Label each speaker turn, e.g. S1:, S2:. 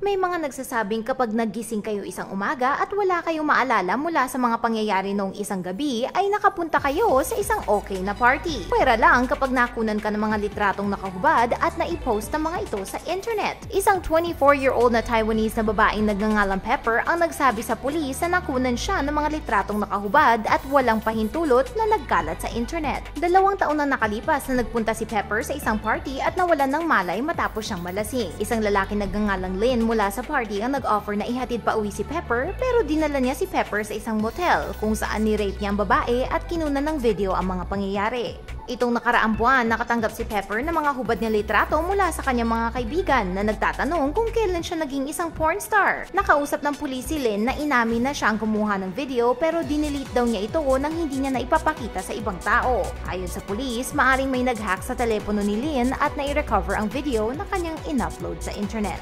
S1: May mga nagsasabing kapag nagising kayo isang umaga at wala kayong maalala mula sa mga pangyayari noong isang gabi ay nakapunta kayo sa isang okay na party. Pwera lang kapag nakunan ka ng mga litratong nakahubad at naipost ng mga ito sa internet. Isang 24-year-old na Taiwanese na babaeng nagngangalang Pepper ang nagsabi sa pulis na nakunan siya ng mga litratong nakahubad at walang pahintulot na nagkalat sa internet. 2 taon na nakalipas na nagpunta si Pepper sa isang party at nawalan ng malay matapos siyang malasing. Isang lalaki nagngangalang Lynn mula sa party ang nag-offer na ihatid pa uwi si Pepper pero dinala niya si Pepper sa isang motel kung saan ni-rape niya ang babae at kinunan ng video ang mga pangyayari. Itong nakaraang buwan, nakatanggap si Pepper ng mga hubad niya litrato mula sa kanyang mga kaibigan na nagtatanong kung kailan siya naging isang porn star. Nakausap ng pulis si Lynn na inamin na siya ang kumuha ng video pero dinelete daw niya ito nang hindi niya naipapakita sa ibang tao. Ayon sa pulis, maaring may nag-hack sa telepono ni Lynn at nai-recover ang video na kanyang in-upload sa internet.